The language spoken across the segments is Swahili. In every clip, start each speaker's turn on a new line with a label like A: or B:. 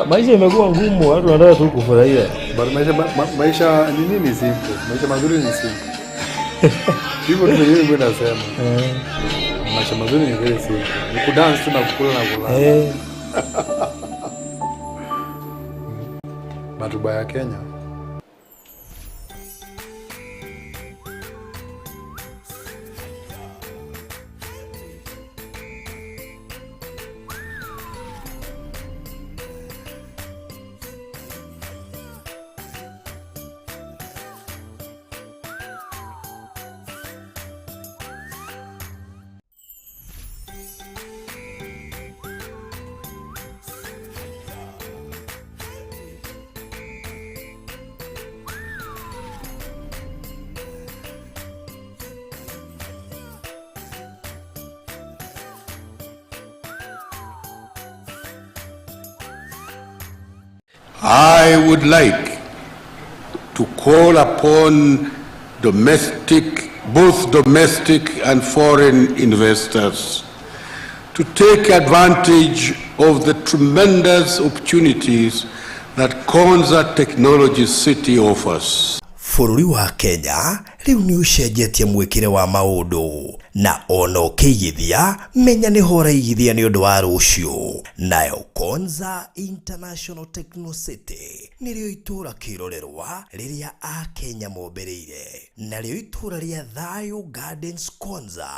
A: Maisha imekuwa ngumu, watu wanataka tu kufurahia.
B: Maisha ni nini simple? Maisha mazuri ni simple. Hivyo ndio yeye anasema. Maisha mazuri ni very simple. Ni kudance tu na kukula na kulala. Matuba ya Kenya.
C: I would like to call upon both domestic and foreign investors to take advantage of the tremendous opportunities that Konza Technology City offers.
D: Bũrũri wa Kenya rĩu nĩ ũcenjetie mwĩkĩre wa maũndũ na ona ũkĩigithia menya nĩ hora igithia nĩ ũndũ wa rũciũ. Nayo Konza International Techno City nĩrĩo itũra kĩrorerwa rĩrĩa Akenya mombereire, narĩo itũra rĩa Thayũ Gardens Konza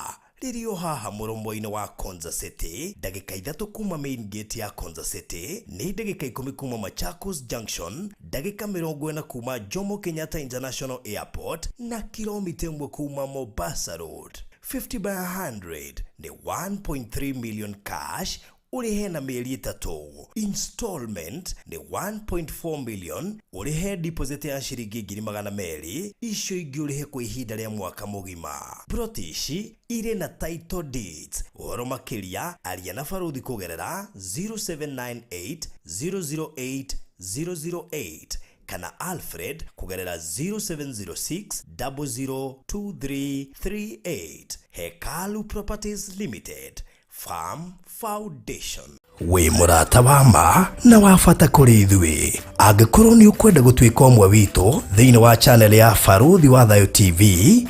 D: rĩrĩo haha mũromo-inĩ wa Konza City, ndagĩka 3 kuma main gate ya Konza City, nĩ ndagĩka 10 kuma Machakos Junction, ndagĩka 40 kuma Jomo Kenyatta International Airport na kilomita 1 kuma Mombasa Road. 50 by 100 ni 1.3 million cash urihe na mieri 3. Installment ni 1.4 million urihe deposit ya shilingi 200,000 icio ingĩ urihe kwa ihinda rĩa mwaka mugima. Protishi ire na title deeds. Ũhoro makĩria aria na barũthi kũgerera 0798 008 008 kana Alfred kugerera 0706 002338. Hekalu Properties Limited Farm Foundation. We murata wa ma na wafata kũrĩ ithuĩ. Angĩkorwo nĩ ũkwenda gũtuĩka ũmwe witũ thĩinĩ wa channel ya Barũthi wa Thayũ TV,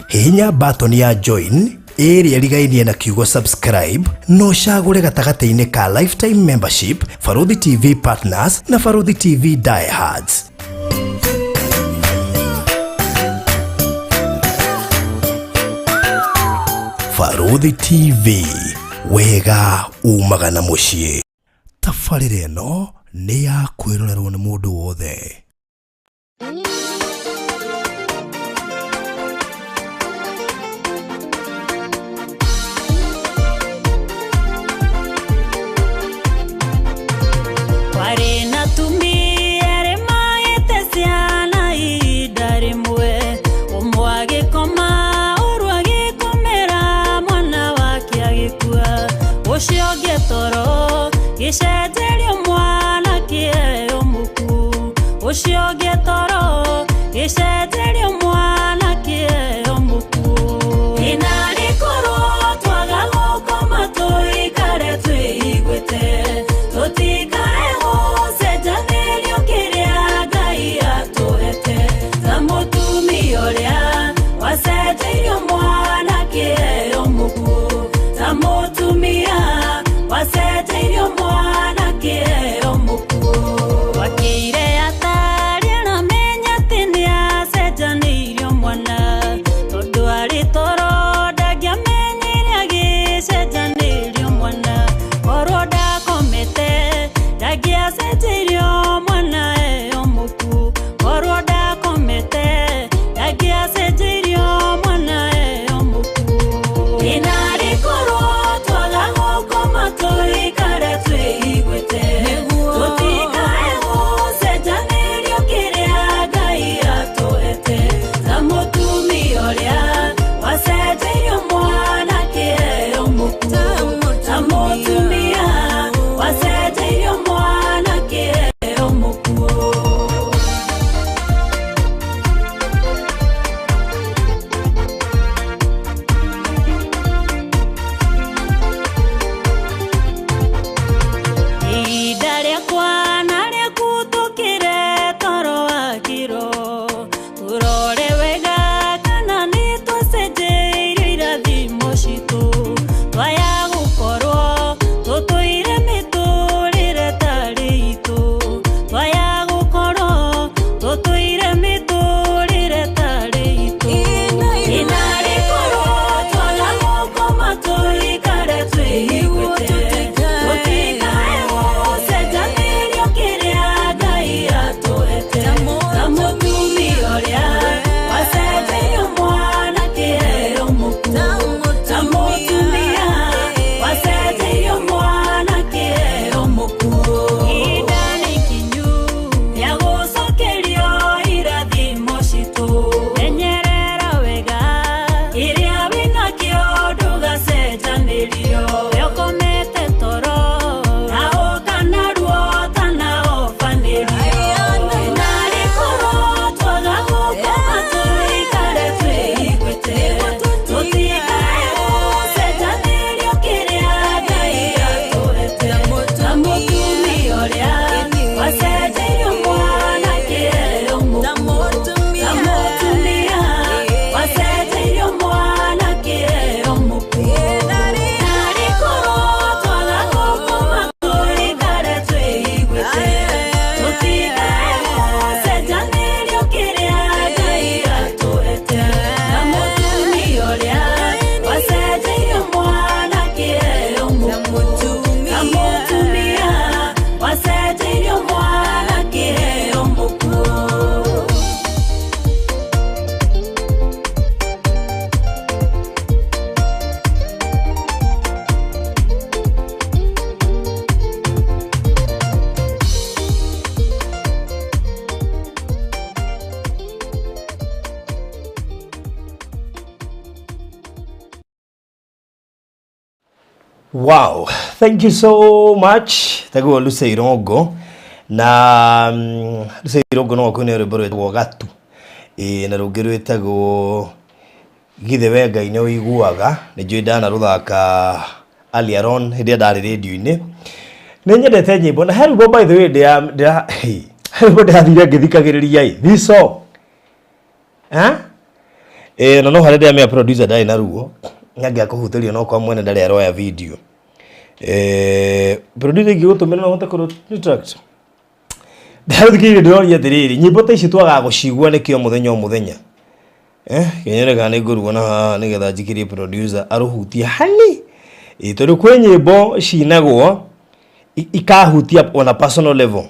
D: hihinya button ya join ĩrĩa ĩrigainie na kiugo subscribe, no cagũre gatagatĩ-inĩ ka lifetime membership, Barũthi TV Partners na Barũthi TV Diehards. Barũthi TV, wega umaga na mũciĩ. Tabarĩra ĩno nĩ ya kwĩrorerwo nĩ mũndũ wothe.
E: Tũtikae gũcenjania
D: Wow, thank you so much. Tago Luce Irongo na Luce Irongo no kwene rwimbo rwetagwo Gatu. Na rungi rwetagwo Githe Wenga ine uiguaga ni njui ndana ruthaka Aliaron hindi ndari radio-ini. Ni nyendete nyimbo na herbo by the way ndia herbo ndathire ngithikagiriria this song. Na no hare ndia producer ndai na ruo nyangia kuhuterio no kwa mwene ndari aroya video. Producer ngigutumira no hote ku tract. Ndathikire ndoria tiriri nyimbo ta ici twaga gucigua nikio muthenya muthenya. Kenyere kana ngurugwo na nigetha njikirie producer aruhutia hani. Tondu kwe nyimbo cinagwo ikahutia on a personal level.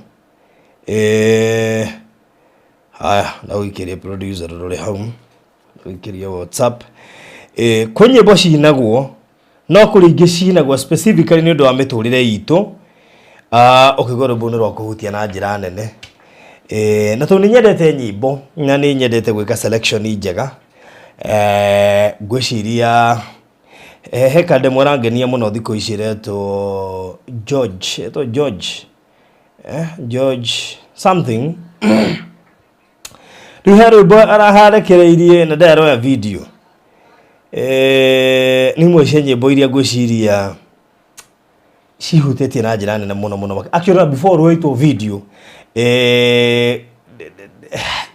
D: Haya na uikirie producer rore hau. Uikirie WhatsApp. Kwe nyimbo cinagwo no kuri ingi cinagwo specifically ni undu wa miturire itu. Ukigoro bono rwa kuhutia na njira nene. Na to ni nyendete nyimbo na ni nyendete gwika selection njega. Gwiciria heka ndemwe rangenia muno thiko icire to George something ruhero bo araharekereirie na ndero ya video ni mwe nyimbo iria gwiciria cihutetie na njira nene muno actually before roito video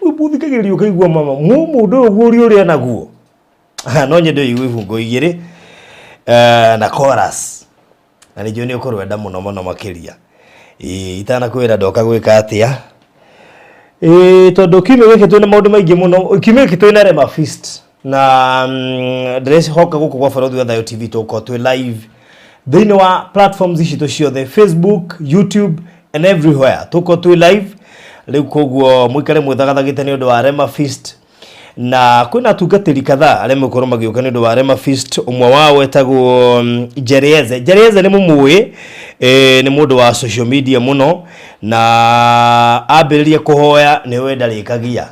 D: ubuthikagirio kaigua mama mundu uguri uri naguo no nyende igwibungo igiri na chorus na nijo ni ukorwenda muno makiria itana kwira ndoka gwika atia tondu kime weketwe na maundu maingi muno kime weketwe na Rema Feast na dress hoka guku kwa Farodhi wa Thayo TV toko twe live thini wa platforms ici ciothe Facebook, YouTube and everywhere toko twe live riu koguo mwikare mwithagathagite ni undu wa Rema Feast na kwina tungatiri kadhaa aria mukoro magiuka ni undu wa Rema Feast umwe wao etagwo Jerieze ni mumui ni mundu wa social media muno na ambiririe kuhoya ni wenda rikagia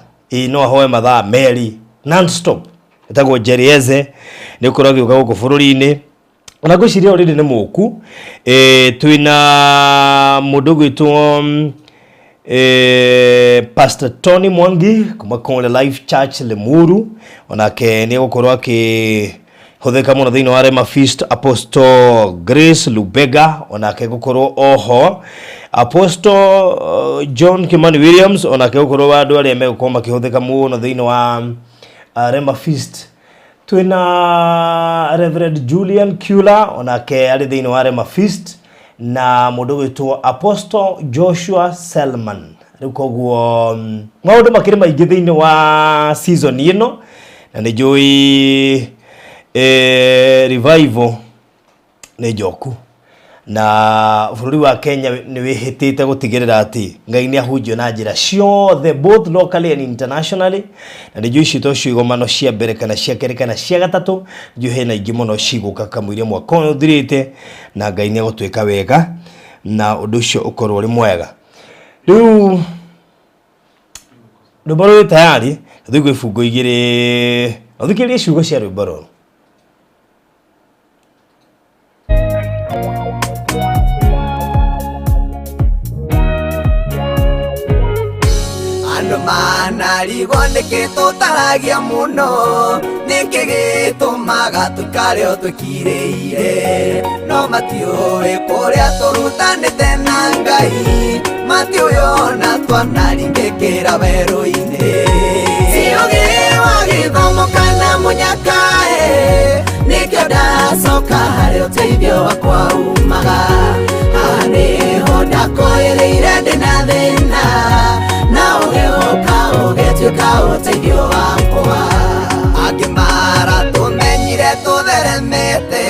D: no ahoe mathaa meri non stop etagwo Jerieze ni ukoro giuka guku bururi-ini ona gwiciria already ni muku twina mundu gwitwo Pastor Tony Mwangi kuma Kole Life Church Lemuru onake ni gukorwa ki hutheka muno thini wa Rema Feast. Apostle Grace Lubega onake gukorwo oho. Apostle John Kimani Williams onake gukorwo andu aria megukoma makihutheka muno thini wa Rema Feast. Twina Reverend Julian Kula onake ari thini wa Rema Feast na mundu gwitwo Apostle Joshua Selman. Riu koguo maundu makiri maingi thiini wa season ino na ni njui revival ni njoku na bururi wa Kenya ni wihitite gutigirira ati ngai ni ahunjio na njira ciothe both locally and internationally na ni njui cito cigomano cia mbere kana cia keri kana cia gatatu njui hena ingi muno ciguka kamwiria mwaka uyu thirite na ngai ni agutwika wega na undu ucio ukorwo uri mwega. Riu rwimbo tayari thigwo ifungo igiri uthikirie ciugo cia rwimbo ruru.
E: Mana rigondeke tutaragia muno nikigitumaga tukare o tukireire no matiuwe kuria turutanite na ngai matiuyona twanaringikira weru-ini siugi wagithomo kana munyakae nikio ndacoka hari uteithio wakwa umaga niho ndakoereire ndina thina na ugetuika uteithio wakwa angimara tumenyire tutheremete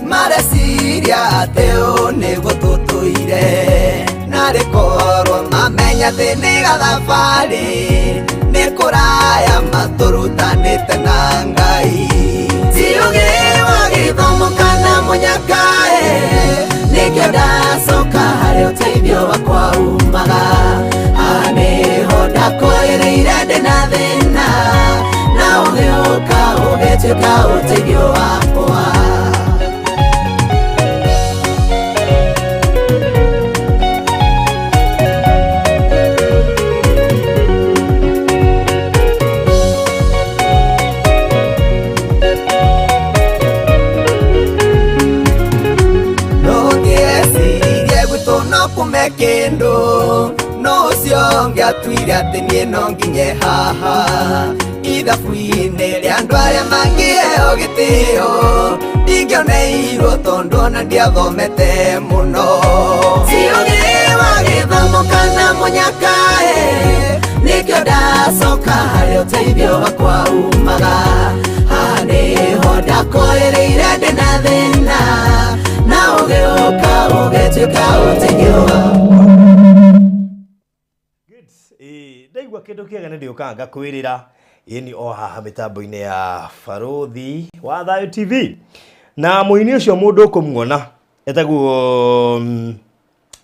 E: mareciria ati u niguo tutuire na rikorwo mamenya ati ni gathabari ni kuraya maturutanite na ngai siugi wagithomo kana munyakae nikio ndacoka hari uteithio wakwa umaga aneho ndakoereire ndina thina na ugetuika uteithio wakwa atuire ati nie no nginye haha ithabu-inĩ rĩa andũ arĩa mangĩheo gĩtĩo ndingĩoneirwo tondũ ona ndiathomete mũno ciũgĩ wa gĩthomo kana mũnyakaĩ nĩkĩo ndacoka harĩ ũteithio wakwa umaga haha nĩho ndakoĩrĩire ndĩ na thĩna na ũgĩũka ũgĩtuĩka ũteithio wakwa.
D: Ndaigua kĩndũ kĩega nĩ ndĩũkaga ngakwĩrĩra ĩni o haha mĩtambo-inĩ ya Barũthi wa Thayũ TV na mũini ũcio mũndũ ũkũmuona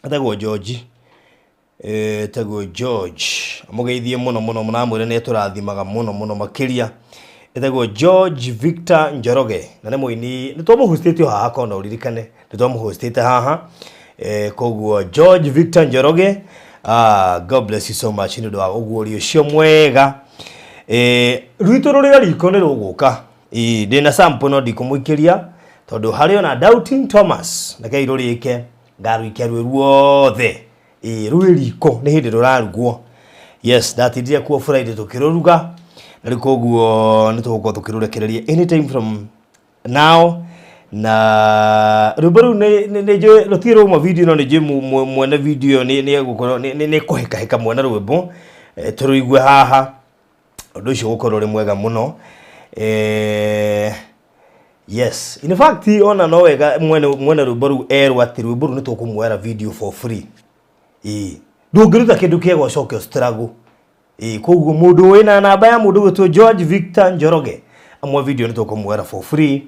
D: etagwo George amũgeithie mũno mũramwĩra nĩ tũrathimaga mũno makĩria etagwo George Victor Njoroge na nĩ mũini nĩ twamũhostĩte haha kona ũririkane nĩ twamũhostĩte haha koguo George Victor Njoroge God bless you so much nĩ ũndũ wa ũguũri ũcio mwega rwitũ rũrĩa riko nĩ rũgũka ndĩna sample no ndikũmũikĩria tondũ harĩ ona Doubting Thomas na kei rũrĩke ngarũikia rwĩ ruothe rwĩ riko nĩ hĩndĩ rũrarugwo yes ndatindire kuo Friday tũkĩrũruga na rĩu koguo nĩ tũgũkorwo tũkĩrũrekereria anytime from now na rwĩmbo rũu nĩ njũĩ rũtirĩ rũma video no nĩ njũĩ mwene video nĩ kũhekaheka mwene rwĩmbo tũrũigue haha ũndũ ũcio gũkorwo ũrĩ mwega mũno yes in fact ona no wega mwene rwĩmbo rũu erwo atĩ rwĩmbo rũu nĩ tũkũmwera video for free ndũngĩruta kĩndũ kĩega ũcoke struggle koguo mũndũ wĩna namba ya mũndũ gwĩtwo George Victor Njoroge amwe video nĩ tũkũmwera for free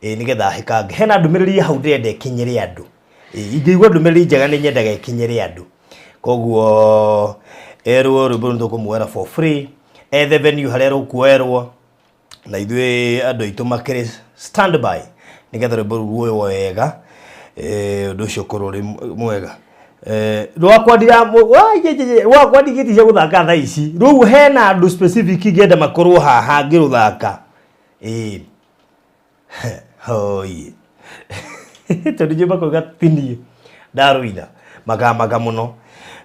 D: nĩgetha hekange hena ndũmĩrĩri hau ndĩrenda ĩkinyĩre andũ ingĩigua ndũmĩrĩri njega nĩ nyendaga ĩkinyĩre andũ koguo erwo rwĩmbo rũu nĩ tũkũmwera for free ethe venue harĩa rũkuoerwo na ithuĩ andũ aitũ makĩrĩ standby nĩgetha rwĩmbo rũu ruoywo wega ũndũ ũcio ũkorwo ũrĩ mwega rwakwa ndigĩticia gũthaka thaa ici rũu hena andũ specific ingĩenda makorwo haha ngĩrũthaka hoi tondũ njũmba kũiga tinie ndarũina magamaga mũno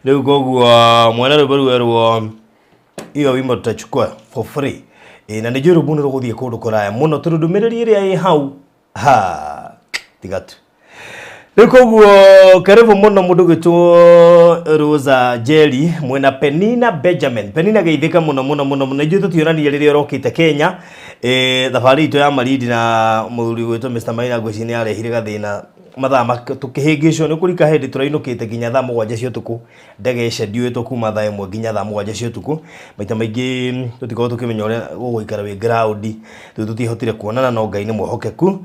D: rĩu koguo mwene rwĩmbo rũu erwo iyo wimbo tutachukua for free na nĩ njũĩ rũmbu nĩ rũgũthiĩ kũndũ kũraya mũno tondũ ndũmĩrĩri ĩrĩa ĩ hau tigatu rĩu koguo karibu mũno mũndũ gwĩtwo Rosa Jerry mwena Penina Benjamin Penina geithĩka mũno nĩ njũĩ tũtionania rĩrĩa ũrokĩte Kenya thabarĩ itũ ya marindi na mũthuri gwĩtwo Mr. Maina Ngwĩci nĩ arehire gathĩna mathaa tũkĩhĩngĩcwo nĩ kũrika hĩndĩ tũrainũkĩte nginya thaa 7 cia ũtukũ ndege cendiũĩtwo kuma thaa 1 nginya thaa 7 cia ũtukũ maita maingĩ tũtikorwo tũkĩmenya ũrĩa gũgũikara wĩ ground rĩu tũtiahotire kuonana no Ngai nĩ mwehokeku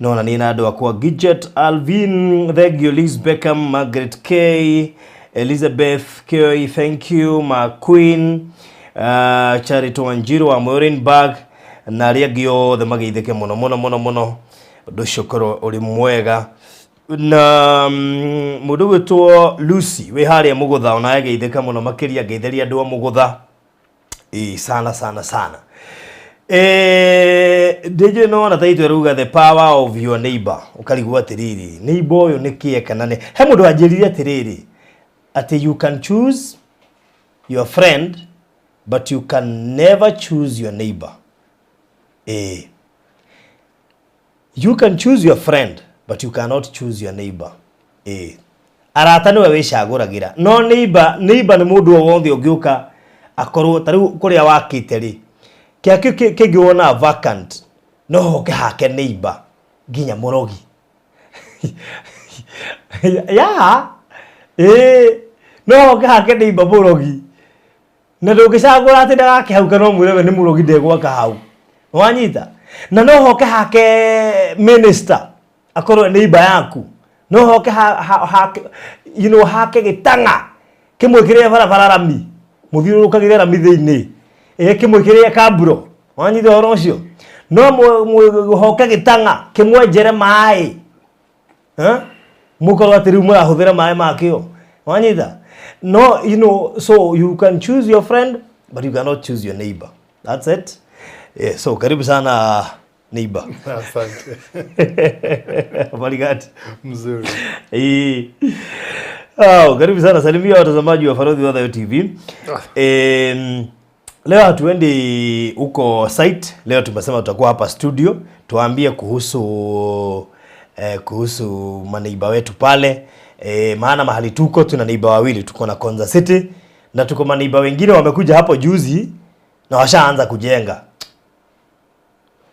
D: no na nĩ na andũ akwa Gidget Alvin Thegio Liz Beckham Margaret K Elizabeth K thank you ma Queen Charity Wanjiru wa Morinburg na arĩa angĩ othe mageithĩke mũno ũndũ ũcio ũkorwo ũrĩ mwega na mũndũ gwĩtwo Lucy wĩ harĩa mũgũtha ona ageithĩka mũno makĩria ngeithĩria andũ a mũgũtha sana ndĩnjũĩ no na taitũ rauga the power of your neighbor ũkarigwo atĩrĩrĩ neighbor ũyũ nĩ kĩe kana nĩ he mũndũ anjĩrire atĩrĩrĩ atĩ you can choose your friend but you can never choose your neighbor you can choose your friend but you cannot choose your neighbor arata nĩwe wĩcagũragĩra no neighbor nĩ mũndũ o wothe ũngĩũka akorwo tarĩu kũrĩa wakĩte rĩ kĩngĩ wona vacant no hoke hake neighbor nginya mũrogi no hoke hake neighbor mũrogi na ndũngĩcagũra atĩ ndagakĩhauka no mwĩre we nĩ mũrogi ndegwaka hau wanyita na no hoke hake minister akorwo neighbor yaku no hoke hake hake gĩtang'a kĩmwe kĩrĩa barabara rami mũthiũrũrũkagĩre rami thĩinĩ kĩmwe kĩrĩa kamburo wanyita ũhoro ũcio no hoke gĩtang'a kĩmwenjere maĩ mũkorwo atĩ rĩu mũrahũthĩra maĩ makĩo wanyita no so you can choose your friend but you cannot choose your neighbor that's it so karibu sana neighbor
B: Asante.
D: Habari gani?
B: Mzuri.
A: Karibu sana, salimia watazamaji wa Farodhi Wadhayo TV. Leo hatuendi huko site. Leo tumesema tutakuwa hapa studio tuambie kuhusu maneiba wetu pale. Maana mahali tuko tuna neiba wawili, tuko na Konza City na tuko maneiba wengine wamekuja hapo juzi na washaanza kujenga.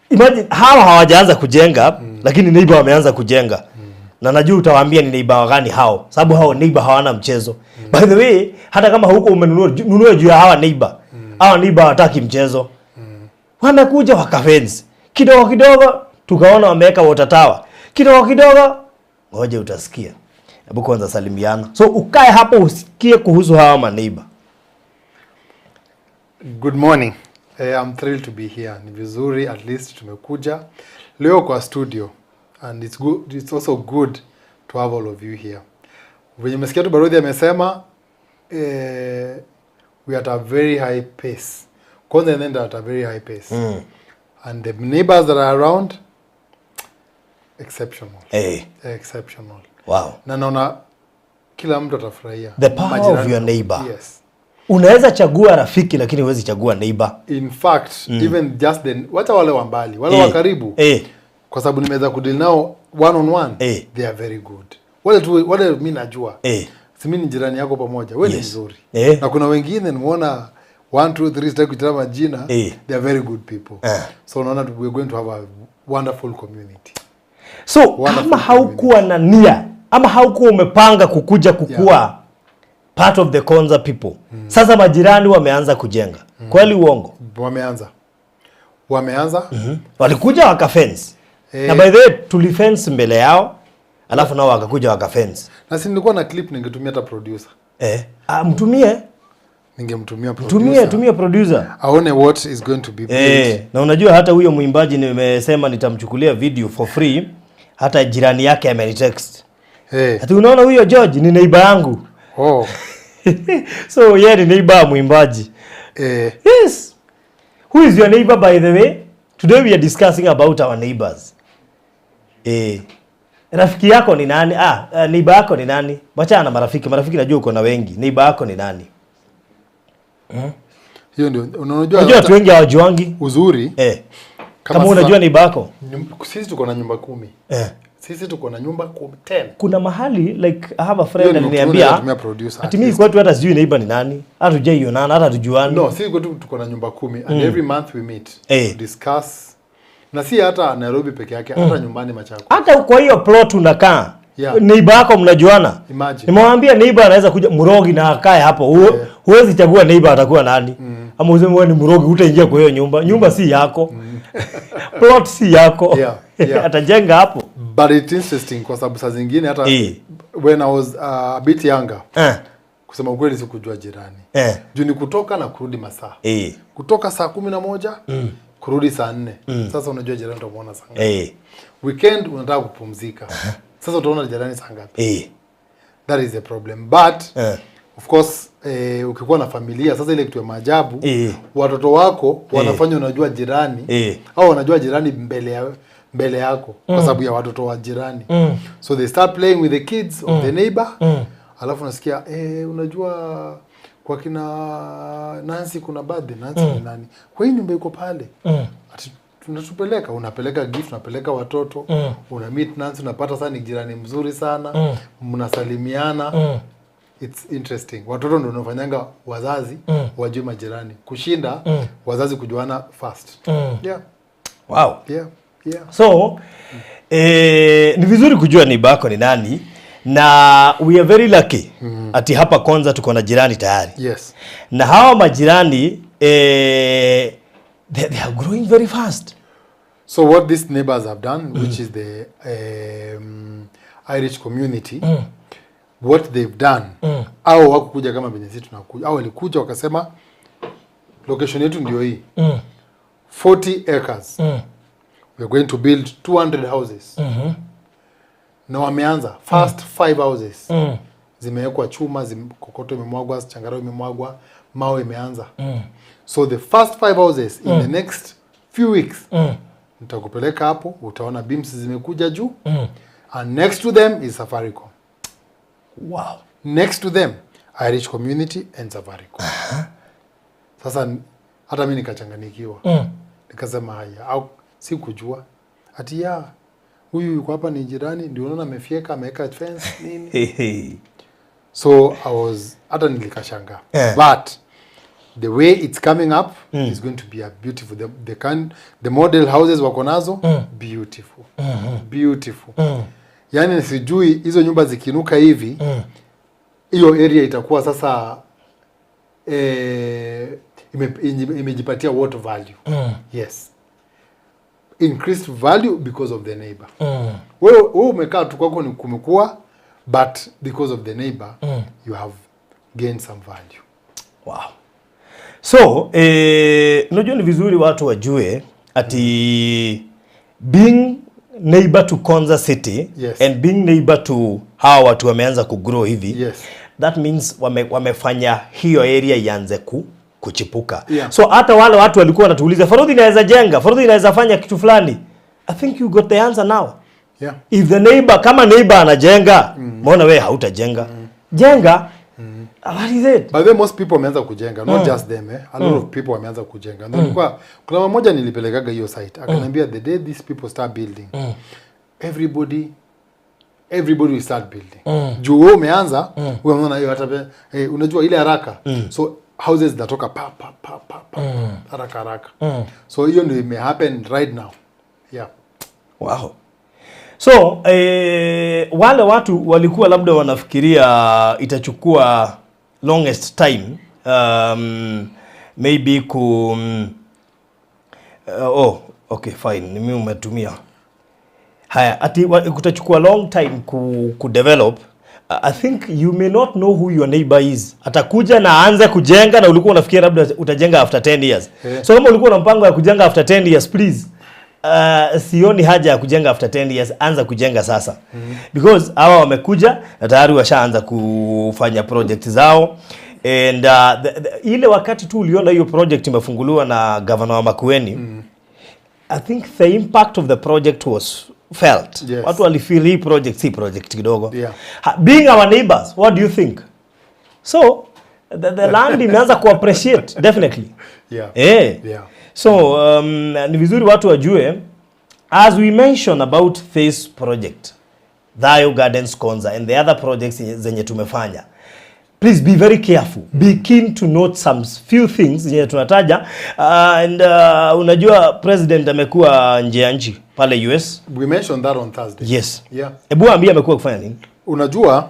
A: Imagine hawa hawajaanza kujenga lakini neiba wameanza kujenga. Na najua utawaambia ni neiba gani hao, sababu hao neiba hawana mchezo. By the way, hata kama huko umenunua juu ya hawa neiba, hawa neiba hawataki mchezo. Wamekuja wakafence. Kidogo kidogo tukaona wameweka water tower. Kidogo kidogo ngoja utasikia. Hebu kwanza salimiana. So ukae hapo usikie kuhusu hawa maneiba.
B: Good morning. I'm thrilled to be here. Ni vizuri at least tumekuja leo kwa studio, and it's also good to have all of you here. When umesikia tu Barodhi amesema we are at a very high pace. Kwanza nenda at a very high pace. And the neighbors that are around, exceptional. Exceptional.
A: Wow.
B: Na naona kila mtu atafurahia.
A: The power of your neighbor.
B: Yes.
A: Unaweza chagua rafiki lakini huwezi chagua neighbor.
B: In fact, even just wacha wale wa mbali, wale wa karibu. Kwa sababu nimeweza kudeal nao one on one, they are very good. Wale mimi najua. Si mimi ni jirani yako pamoja, wewe ni mzuri. Na kuna wengine nimeona 1 2 3 sitaki kujitaja majina, they are very good people. So unaona we are going to have a wonderful community.
A: So kama haukuwa na nia ama haukuwa umepanga kukuja kukua part of the Konza people, sasa majirani wameanza kujenga. Kweli uongo?
B: Wameanza.
A: Walikuja wakafence. Na by the way tulifence mbele yao, alafu nao wakakuja wakafence.
B: Na si nilikuwa na clip ningetumia hata producer.
A: Mtumie.
B: Ningemtumia producer.
A: Tumia producer.
B: Aone what is going to be built.
A: Na unajua hata huyo mwimbaji nimesema nitamchukulia video for free, hata jirani yake amenitext. Hata unaona huyo George ni neighbor yangu. So yeye ni neighbor mwimbaji. Yes. Who is your neighbor by the way? Today we are discussing about our neighbors. Rafiki yako ni nani? Neighbor yako ni nani? Wachana na marafiki. Marafiki najua uko na wengi. Neighbor yako ni nani?
B: Hiyo ndio unajua
A: watu wengi hawajuangi
B: uzuri.
A: Kama unajua neighbor yako.
B: Sisi tuko na nyumba 10. Sisi tuko na nyumba 10.
A: Kuna mahali like I have a friend aliniambia ati mimi kwetu hata sijui neighbor ni nani. Hata tujaionana, hata tujuani.
B: No, sisi kwetu tuko na nyumba 10 and every month we meet to discuss. Na si hata Nairobi peke yake, hata nyumbani Machako. Hata
A: kwa hiyo plot unakaa. Neighbor yako mnajuana. Nimemwambia neighbor anaweza kuja Murogi na akae hapo. Huwezi chagua neighbor atakuwa nani. Ama useme wewe ni Murogi utaingia kwa hiyo nyumba. Nyumba si yako. Plot si yako. Atajenga hapo.
B: But it's interesting kwa sababu saa zingine hata when I was a bit younger, kusema ukweli sikujua jirani. Juu ni kutoka na kurudi masaa. Kutoka saa 11 kurudi saa 4. Sasa unajua jirani utamuona saa ngapi. Weekend unataka kupumzika. Sasa utaona jirani saa ngapi. That is the problem. But of course ukikuwa na familia sasa ile kitu ya maajabu, watoto wako wanafanya unajua jirani au wanajua jirani mbele yako kwa sababu ya watoto wa jirani. So they start playing with the kids of the neighbor. Alafu unasikia unajua kwa kina Nancy kuna birthday. Nancy ni nani? Kwa hiyo nyumba iko pale. Tunatupeleka, unapeleka gift, unapeleka watoto, una meet Nancy, unapata sana ni jirani mzuri sana, mnasalimiana. It's interesting. Watoto ndio wanafanyanga wazazi wajue majirani kushinda wazazi kujuana fast.
A: Wow.
B: So
A: ni vizuri kujua neighbor yako ni nani, na we are very lucky ati hapa Konza tuko na jirani tayari. Na hawa majirani they are growing very fast.
B: So what these neighbors have done, which is the Irish community, what they've done, au wakukuja kama venye sisi tunakuja, au walikuja wakasema location yetu ndio hii, 40 acres, we are going to build 200 houses. Na wameanza first 5 houses zimewekwa chuma, kokoto imemwagwa, changaro imemwagwa, mawe imeanza. So the first 5 houses in the next few weeks nitakupeleka hapo, utaona beams zimekuja juu, and next to them is Safaricom.
A: Wow.
B: Next to them, Irish Community and Safaricom. Sasa hata mimi nikachanganikiwa. Nikasema haya, au sikujua. Ati ya huyu yuko hapa ni jirani, ndio unaona amefyeka, ameweka fence nini. So I was hata nilikashanga. But the way it's coming up is going to be a beautiful. The model houses wako nazo beautiful. Beautiful. Yani sijui hizo nyumba zikinuka hivi hiyo area itakuwa sasa imejipatia what value. Yes. Increased value because of the neighbor. Wewe umekaa tu kwako ni kumekuwa, but because of the neighbor you have gained some value.
A: Wow. So, unajua ni vizuri watu wajue ati being neighbor to Konza City,
B: yes,
A: and being neighbor to hawa watu wameanza kugrow hivi,
B: yes,
A: that means wamefanya hiyo area ianze kuchipuka.
B: Yeah.
A: So hata wale watu walikuwa wanatuuliza Farudi inaweza jenga, Farudi inaweza fanya kitu fulani. I think you got the answer now.
B: Yeah.
A: If the neighbor, kama neighbor anajenga, mbona wewe hautajenga? Jenga. What is it?
B: By the way, most people wameanza kujenga, not just them, a lot of people wameanza kujenga. Ndio kuna mmoja nilipelekaga hiyo site, akaniambia the day these people start building, everybody will start building. Juu wewe umeanza, wewe unaona hiyo hata unajua ile haraka. So houses zinatoka pa haraka. So hiyo ndio ime happen right now. Yeah.
A: Wow. So wale watu walikuwa labda wanafikiria itachukua longest time, maybe okay fine, mimi umetumia haya ati kutachukua long time ku develop. I think you may not know who your neighbor is. Atakuja na aanze kujenga na ulikuwa unafikiria labda utajenga after 10 years. Yeah. So kama ulikuwa na mpango ya kujenga after 10 years, please sioni haja ya kujenga after 10 years, anza kujenga sasa. Because hawa wamekuja na tayari washaanza kufanya project zao, and ile wakati tu uliona hiyo project imefunguliwa na governor wa Makueni, I think the impact of the project was felt.
B: Yes.
A: Watu walifeel hii project si project kidogo.
B: Yeah.
A: Being our neighbors, what do you think? So the land imeanza ku appreciate definitely.
B: Yeah.
A: Yeah. So ni vizuri watu wajue, as we mentioned about this project, Thayo Gardens Konza and the other projects zenye tumefanya, please be very careful. Be keen to note some few things zenye tunataja, and unajua president amekuwa nje ya nchi pale US.
B: We mentioned that on Thursday.
A: Yes.
B: Yeah.
A: Ebu ambia amekuwa kufanya nini?
B: Unajua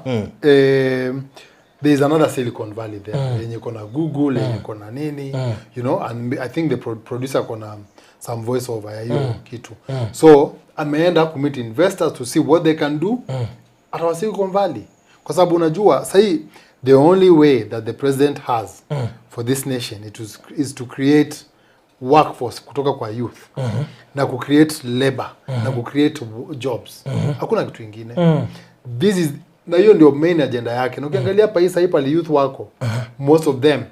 B: there is another Silicon Valley there yenye kona Google, yenye kona nini, you know, and I think the producer kona some voice over ya hiyo kitu. So ameenda kumit investors to see what they can do at our Silicon Valley. Kwa sababu unajua sahi the only way that the president has for this nation is to create workforce kutoka kwa youth, na ku create labor, na ku create jobs. Hakuna kitu kingine. This is, na hiyo ndio main agenda yake. Na ukiangalia hapa hii sasa pale youth wako, most of them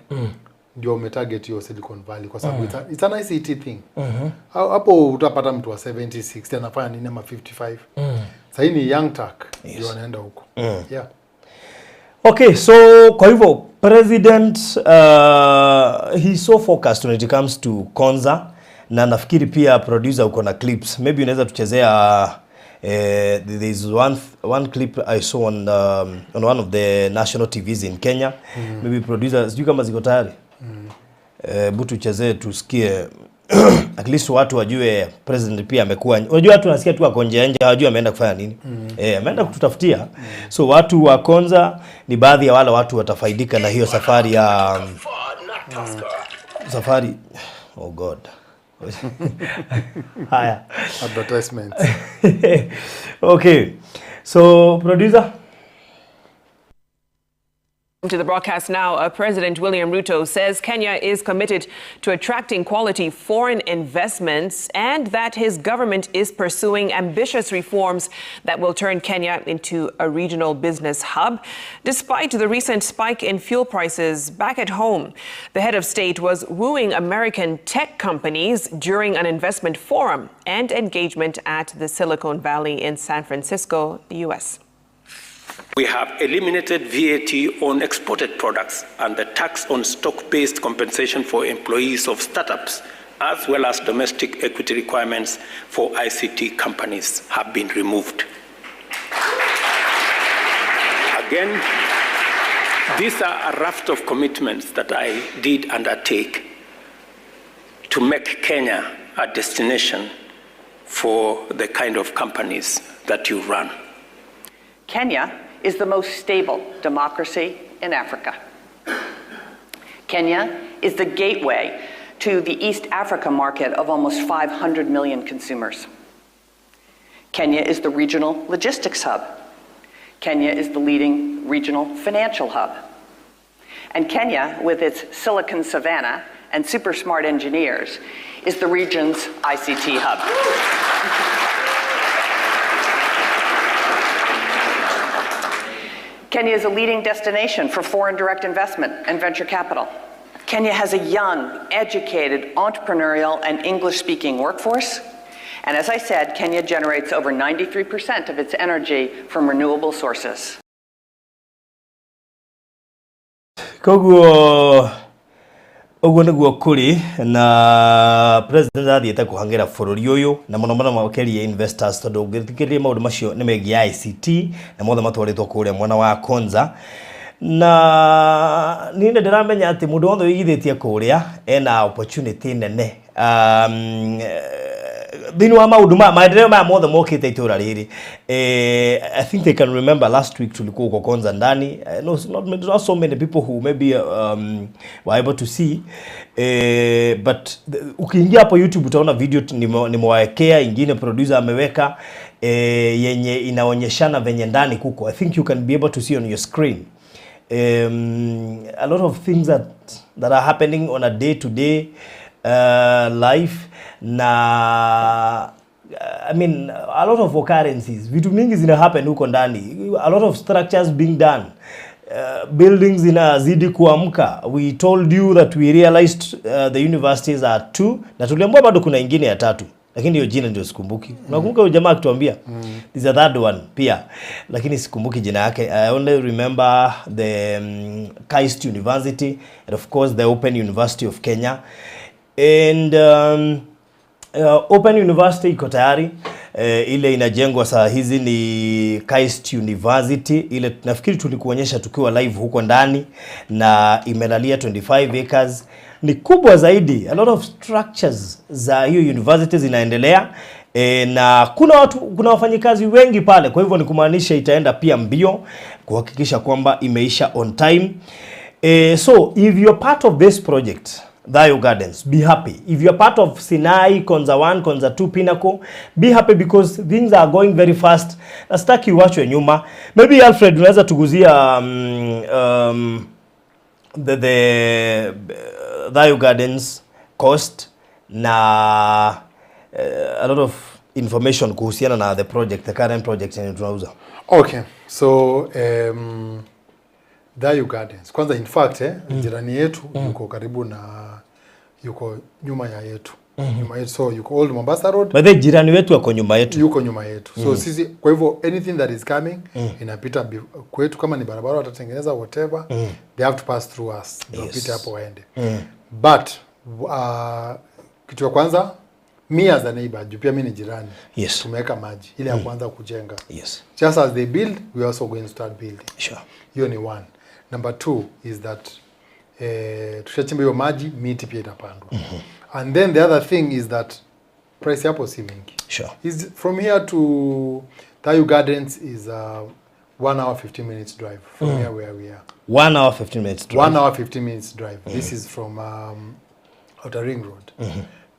B: ndio umetarget hiyo Silicon Valley kwa sababu it's an ICT thing. Hapo utapata mtu wa 70, 60 anafanya nini ama 55. Sasa hii ni young tech ndio wanaenda huko. Yeah.
A: Okay, so kwa hivyo president he's so focused when it comes to Konza, na nafikiri pia producer uko na clips. Maybe unaweza tuchezea there is one clip I saw on one of the national TVs in Kenya. Maybe producer, sijui kama ziko tayari. Butu chezee tusikie at least watu wajue president pia amekuwa. Unajua watu nasikia tu ako nje hawajui ameenda kufanya nini. Ameenda kututafutia. So watu wa Konza ni baadhi ya wale watu watafaidika na hiyo safari ya safari. Oh God. Haya.
B: Advertisement.
A: Okay. So producer,
F: to the broadcast now, President William Ruto says Kenya is committed to attracting quality foreign investments and that his government is pursuing ambitious reforms that will turn Kenya into a regional business hub. Despite the recent spike in fuel prices back at home, the head of state was wooing American tech companies during an investment forum and engagement at the Silicon Valley in San Francisco, the US.
G: We have eliminated VAT on exported products and the tax on stock-based compensation for employees of startups, as well as domestic equity requirements for ICT companies have been removed. Again, these are a raft of commitments that I did undertake to make Kenya a destination for the kind of companies that you run.
H: Kenya is the most stable democracy in Africa. Kenya is the gateway to the East Africa market of almost 500 million consumers. Kenya is the regional logistics hub. Kenya is the leading regional financial hub. And Kenya, with its Silicon Savannah and super smart engineers, is the region's ICT hub. Kenya is a leading destination for foreign direct investment and venture capital. Kenya has a young, educated, entrepreneurial, and English-speaking workforce. And as I said, Kenya generates over 93% of its energy from renewable sources.
A: Koguo uguo niguo kuri na president athiete kuhangira bururi uyu na muno muno makeria investors tondu ngithikiria maundu macio ni megia ICT na mothe matwaritwo kuria mwana wa Konza na ninde ndiramenya ati mundu wothe wigithitie kuria ena opportunity nene thini wa maundu maendeleo maya mothe mokite itura riri I think they can remember last week tulikuwa uko Konza ndani not so many people who maybe were able to see but ukiingia hapo YouTube utaona video nimewawekea ingine producer ameweka yenye inaonyeshana venye ndani kuko. I think you can be able to see on your screen a lot of things that are happening on a day-to-day life na I mean a lot of occurrences, vitu mingi zina happen huko ndani, a lot of structures being done, buildings zinazidi kuamka. We told you that we realized the universities are 2 na tuliambiwa bado kuna ingine ya 3 lakini hiyo jina ndio sikumbuki. Unakumbuka huyo jamaa akituambia this is a third one pia lakini sikumbuki jina yake. I only remember the KAIST University and of course the Open University of Kenya. And Open University iko tayari, ile inajengwa saa hizi ni KAIST University, ile nafikiri tulikuonyesha tukiwa live huko ndani na imelalia 25 acres, ni kubwa zaidi. A lot of structures za hiyo university zinaendelea na kuna wafanyikazi wengi pale, kwa hivyo ni kumaanisha itaenda pia mbio kuhakikisha kwamba imeisha on time. So if you're part of this project Thayo Gardens, be happy. If you're part of Sinai, Konza 1, Konza 2, Pinnacle, be happy because things are going very fast. Nastaki uachwe nyuma. Maybe Alfred unaweza tuguzia the Thayo Gardens cost na a lot of information kuhusiana na the project, the current project yenye tunauza.
B: Okay, so Thayo Gardens. Kwanza in fact jirani yetu yuko karibu na yuko nyuma ya yetu. Nyuma yetu, so yuko Old Mombasa Road.
A: But the jirani wetu yuko nyuma yetu.
B: Yuko nyuma yetu. So sisi kwa hivyo anything that is coming inapita kwetu, kama ni barabara watatengeneza whatever they have to pass through us. Ndio pita hapo waende. But kitu ya kwanza me as a neighbor, pia mimi ni jirani.
A: Yes.
B: Tumeweka maji ile ya kwanza kujenga.
A: Yes.
B: Just as they build, we also going to start building.
A: Sure.
B: Hiyo ni one. Number 2 is that tushachimba hiyo maji, miti pia itapandwa. And then the other thing is that price hapo si mingi.
A: Sure.
B: Is from here to Thayo Gardens is 1 hour 15 minutes drive from here where we are.
A: 1 hour 15 minutes drive.
B: 1 hour 15 minutes drive. This is from Outer Ring Road.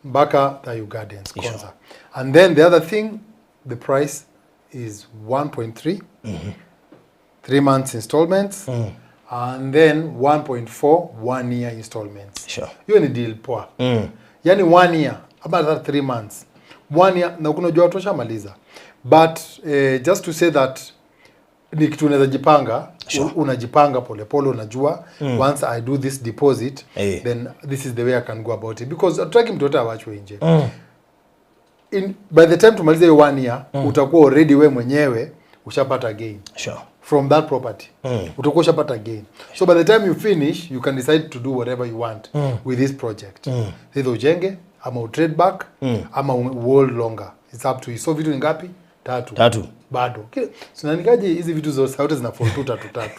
B: Mbaka Thayo Gardens, Konza. Sure. And then the other thing, the price is 1.3. 3 months installments. And then 1.4 1 year installments.
A: Sure.
B: Hiyo ni deal poa. Yani 1 year about 3 months. 1 year na unajua watu washamaliza. But just to say that ni kitu unaweza jipanga, sure. Unajipanga pole pole, unajua once I do this deposit then this is the way I can go about it, because ataki mtu yote awachwe nje. By the time tumalize hiyo 1 year utakuwa already we mwenyewe ushapata gain.
A: Sure.
B: from that property. Utakuwa ushapata gain. So by the time you finish, you can decide to do whatever you want with this project. Either ujenge, ama utrade back, ama hold longer. It's up to you. So vitu ni ngapi? 3. Bado. Sinanikaje hizi vitu zote zina fall 3.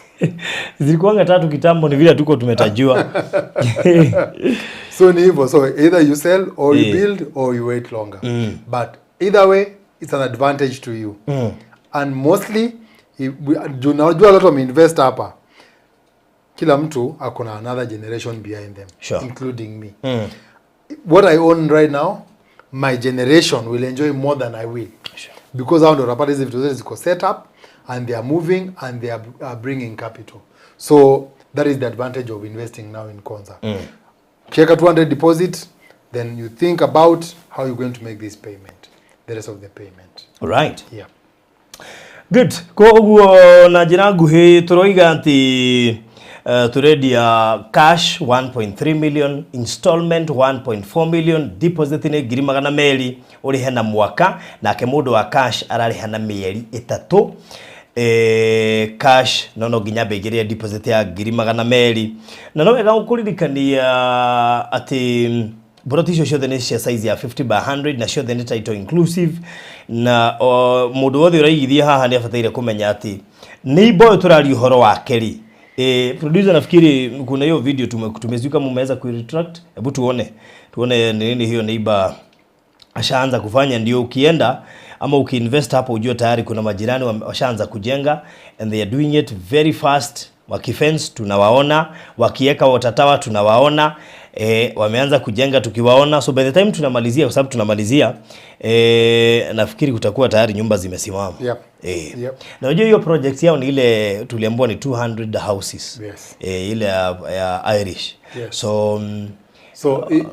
A: Zilikuanga 3 kitambo, ni vile tuko tumetajua.
B: So ni hivyo. So either you sell or you build or you wait longer. But either way, it's an advantage to you. And mostly, unajua a lot of invest hapa. Kila mtu akona another generation behind them, including me. What I own right now, my generation will enjoy more than I will. Because hao ndio rapata hizi vitu zote ziko set up and they are moving and they are bringing capital. So that is the advantage of investing now in Konza. Kieka 200 deposit, then you think about how you're going to make this payment, the rest of the payment.
A: Right.
B: Yeah.
A: Good. Koguo na jina nguhi turoiga anti turedia cash 1.3 million, installment 1.4 million, deposit ni ngiri magana meri urihe na mwaka, na ke mundu wa cash arariha na mieri 3. Cash no ginya begeria deposit ya ngiri magana meri, na no wega ukuririkania ati boroti icio ciothe nĩ cia size ya 50 by 100 na ciothe nĩ title inclusive, na mũndũ wothe ũraigithia haha nĩ abataire kũmenya atĩ Neighbour tũrari ũhoro wake ri. Producer nafikiri kuna hiyo video tumezuka mmeweza ku retract. Hebu tuone nini hiyo Neighbour ashaanza kufanya, ndio ukienda ama ukiinvest hapo ujue tayari kuna majirani washaanza kujenga, and they are doing it very fast. Wakifence tunawaona, wakieka water tower tunawaona, wameanza kujenga tukiwaona. So by the time tunamalizia, kwa sababu tunamalizia, nafikiri kutakuwa tayari nyumba zimesimama.
B: Yep.
A: Na unajua hiyo project yao ni ile tuliambiwa ni 200 houses.
B: Yes.
A: Ile ya Irish.
B: Yes.
A: So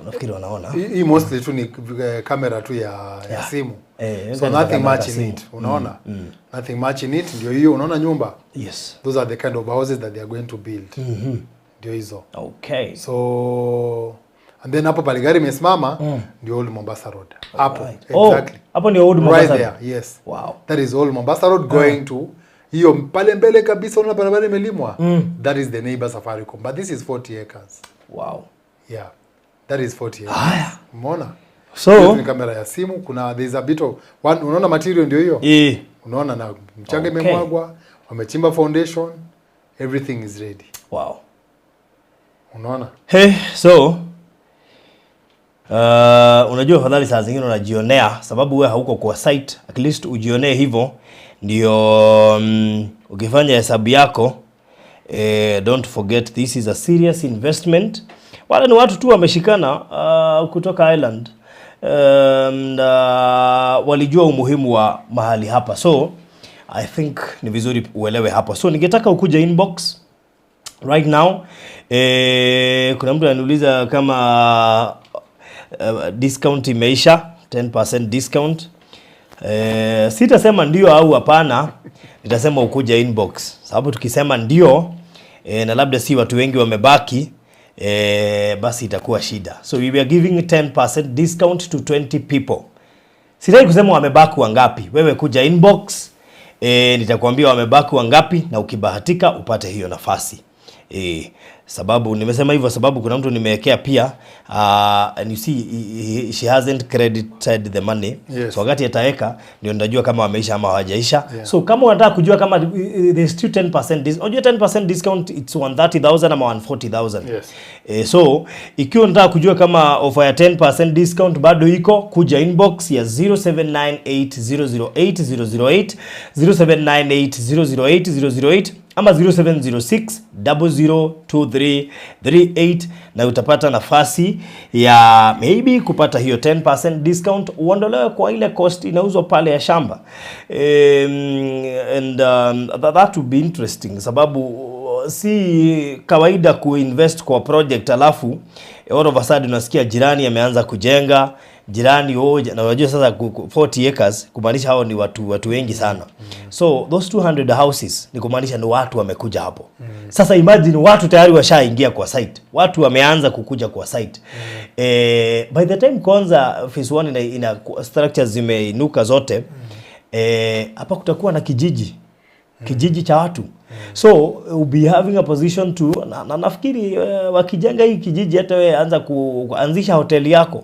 A: nafikiri wanaona.
B: Hii mostly tu ni camera tu ya simu. So nothing much in it. Unaona? Nothing much in it. Ndio hiyo unaona nyumba.
A: Yes.
B: Those are the kind of houses that they are going to build. Ndio hizo.
A: Okay.
B: So and then hapo pale gari imesimama ndio Old Mombasa Road. Hapo. Exactly.
A: Hapo ni Old Mombasa.
B: Right there. Yes.
A: Wow.
B: That is Old Mombasa Road going to hiyo pale mbele kabisa unaona barabara imelimwa. That is the Neighbour Safaricom. But this is 40 acres.
A: Wow.
B: Yeah. That is 40 acres. Umeona?
A: So
B: ni kamera ya simu, kuna there is a bit of one, unaona material ndio hiyo? Unaona na mchanga imemwagwa, wamechimba foundation, everything is ready.
A: Wow.
B: Unaona?
A: So unajua fadhali saa zingine unajionea, sababu wewe hauko kwa site, at least ujionee hivyo ndio ukifanya hesabu yako. Don't forget this is a serious investment. Wale ni watu tu wameshikana kutoka Ireland, walijua umuhimu wa mahali hapa. So I think ni vizuri uelewe hapa. So ningetaka ukuja inbox right now. Kuna mtu ananiuliza kama discount imeisha, 10% discount. Sitasema ndio au hapana, nitasema ukuja inbox. Sababu tukisema ndio na labda si watu wengi wamebaki, basi itakuwa shida. So we are giving 10% discount to 20 people. Sitaki kusema wamebaki wangapi. Wewe kuja inbox, nitakwambia wamebaki wangapi, na ukibahatika upate hiyo nafasi. Sababu nimesema hivyo sababu kuna mtu nimewekea pia and you see she hasn't credited the money.
B: Yes.
A: So wakati ataweka ndio nitajua kama wameisha ama hawajaisha. So kama unataka kujua kama there's still 10% discount, 10% discount it's 130,000 ama 140,000.
B: Yes.
A: So ikiwa unataka kujua kama offer ya 10% discount bado iko, kuja inbox ya 0798008008, 0798008008 ama 0706002338, na utapata nafasi ya maybe kupata hiyo 10% discount, uondolewe kwa ile cost inauzwa pale ya shamba. And that would be interesting, sababu si kawaida kuinvest kwa project alafu all of a sudden unasikia jirani ameanza kujenga, jirani hoja, na unajua sasa 40 acres kumaanisha hao ni watu wengi sana. So those 200 houses ni kumaanisha ni watu wamekuja hapo. Sasa imagine watu tayari washaingia kwa site, watu wameanza kukuja kwa site. By the time kwanza phase 1 ina structures zimeinuka zote, hapa kutakuwa na kijiji. kijiji cha watu. So we'll be having a position to na nafikiri wakijenga hii kijiji hata wewe anza kuanzisha hoteli yako.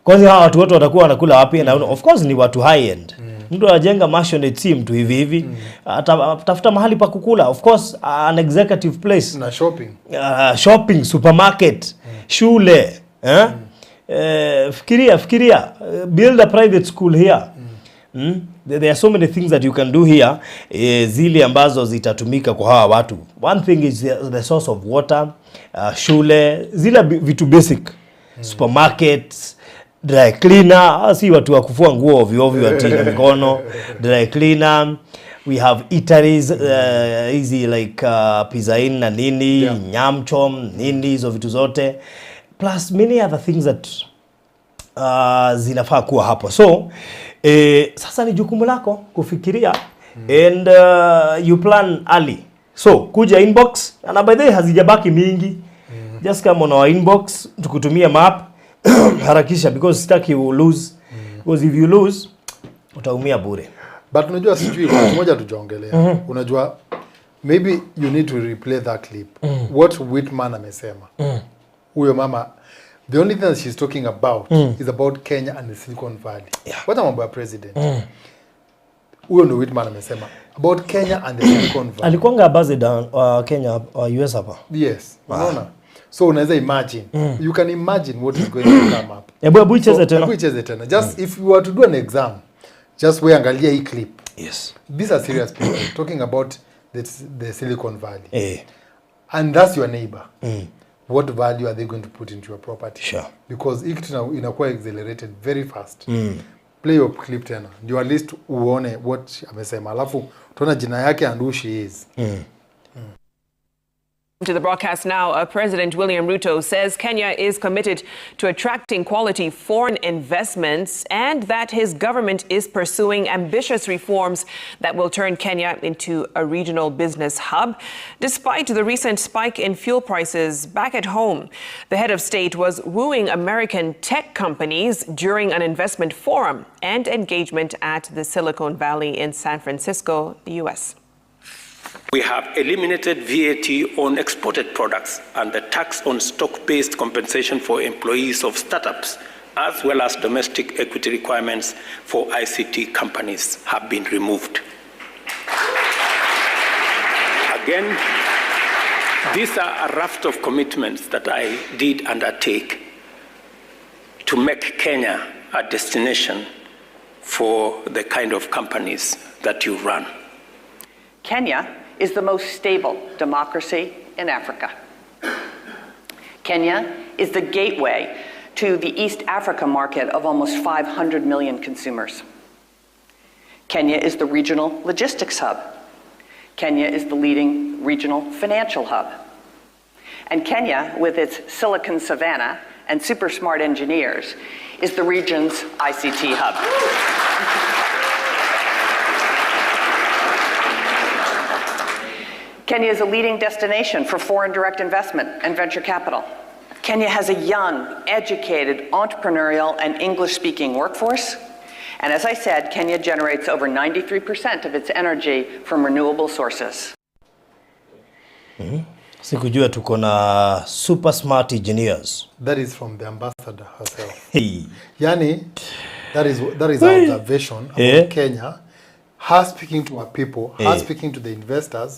A: Kwanza hawa watu wote watakuwa wanakula wapi? Na of course ni watu high end. Mtu anajenga mansion team tu hivi atafuta mahali pa kukula, of course an executive place
B: na
A: shopping supermarket, shule fikiria build a private school here. There are so many things that you can do here, zile ambazo zitatumika kwa hawa watu. One thing is the source of water, shule, zile vitu basic, supermarkets, dry cleaner, si watu wa kufua nguo ovyo ovyo atina mikono, dry cleaner. We have eateries, easy like pizza inn na nini, nyamchom, nini, hizo vitu zote. Plus many other things that zinafaa kuwa hapo. So, sasa ni jukumu lako kufikiria and you plan early. So, kuja inbox, na by the way hazijabaki mingi. Just come on our inbox, tukutumia map, harakisha because sitaki you lose. Because if you lose, utaumia bure.
B: But unajua sijui kwa moja tujaongelea. Unajua maybe you need to replay that clip. What Whitman amesema. Huyo mama, the only thing that she's talking about is about Kenya and the Silicon Valley. What mambo ya president? Huyo ndo Whitman amesema about Kenya and the Silicon Valley.
A: Alikuanga ambassador Kenya US hapa.
B: Yes, unaona. So unaweza imagine. You can imagine what is going to come up.
A: Ebu icheze tena.
B: Just if you were to do an exam, just we angalia hii clip.
A: Yes.
B: These are serious people talking about the Silicon Valley. And that's your neighbor. What value are they going to put into your property?
A: Sure.
B: Because inakuwa accelerated very fast. Play your clip tena. Ndio at least uone what amesema. Alafu tuona jina yake and who she is.
F: To the broadcast now, President William Ruto says Kenya is committed to attracting quality foreign investments and that his government is pursuing ambitious reforms that will turn Kenya into a regional business hub. Despite the recent spike in fuel prices back at home, the head of state was wooing American tech companies during an investment forum and engagement at the Silicon Valley in San Francisco, the US.
G: We have eliminated VAT on exported products and the tax on stock-based compensation for employees of startups, as well as domestic equity requirements for ICT companies have been removed. Again, these are a raft of commitments that I did undertake to make Kenya a destination for the kind of companies that you run.
H: Kenya is the most stable democracy in Africa. Kenya is the gateway to the East Africa market of almost 500 million consumers. Kenya is the regional logistics hub. Kenya is the leading regional financial hub. And Kenya, with its Silicon Savannah and super smart engineers, is the region's ICT hub. Kenya is a leading destination for foreign direct investment and venture capital. Kenya has a young, educated, entrepreneurial, and English-speaking workforce. And as I said, Kenya generates over 93% of its energy from renewable sources.
A: Sikujua tuko na super smart engineers.
B: That is from the ambassador herself.
A: Yani,
B: that is our observation about Kenya. Her speaking to our people, her speaking to the investors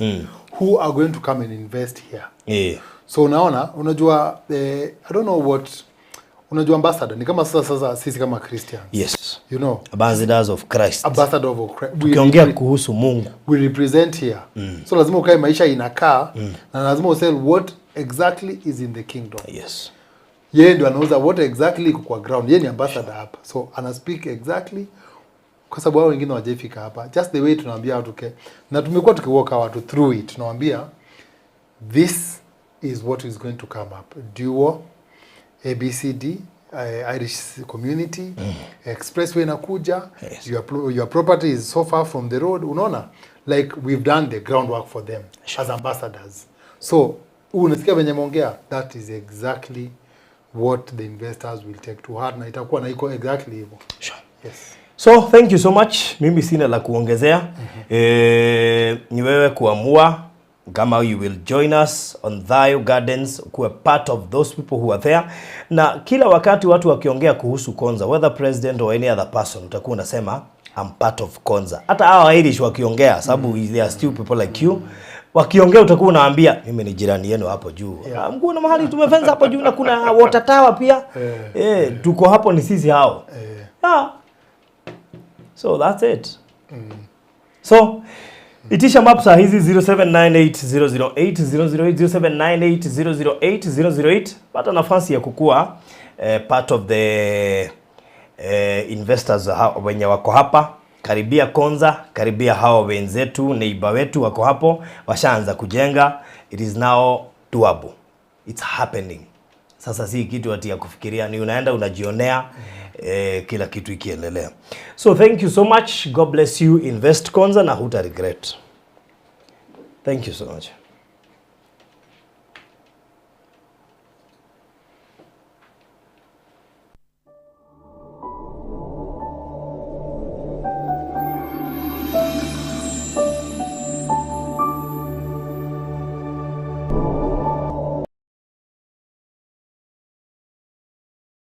B: who are going to come and invest here. So unaona, unajua, I don't know what, unajua ambassador, ni kama sasa sisi kama Christians.
A: Yes.
B: You know.
A: Ambassadors of Christ.
B: Ambassador of Christ.
A: Tukiongea kuhusu Mungu.
B: We represent here. So lazima ukae maisha inakaa, na lazima usel what exactly is in the kingdom.
A: Yes.
B: Yeye ndio anauza what exactly iko kwa ground. Yeye ni ambassador hapa. So ana speak exactly kwa sababu wao wengine hawajafika hapa. Just the way tunawaambia watu na tumekuwa tukiwalk watu through it. Tunawaambia this is what is going to come up. Duo, ABCD, Irish community, expressway inakuja, yes. Your property is so far from the road. Unaona? Like we've done the groundwork for them as ambassadors. So, unasikia venye mongea, that is exactly what the investors will take to heart na itakuwa na iko exactly hivyo.
A: Sure.
B: Yes.
A: So thank you so much. Mimi sina la kuongezea. Ni wewe kuamua kama you will join us on Thayo Gardens, kuwa part of those people who are there. Na kila wakati watu wakiongea kuhusu Konza, whether president or any other person, utakuwa unasema I'm part of Konza. Hata hao Irish wakiongea, sababu they are still people like you, wakiongea utakuwa unaambia mimi ni jirani yenu hapo juu. Mkuu na mahali tumefenza hapo juu na kuna water tower pia. Tuko hapo ni sisi hao. So that's it. So itisha mapsa hizi 0798008008 0798008008. Pata nafasi ya kukua part of the investors wenye wako hapa. Karibia Konza, karibia hao wenzetu, neighbor wetu wako hapo, washaanza kujenga. It is now doable. It's happening. Sasa si kitu ati ya kufikiria, ni unaenda unajionea kila kitu ikiendelea. So thank you so much. God bless you. Invest Konza na huta regret. Thank you so much.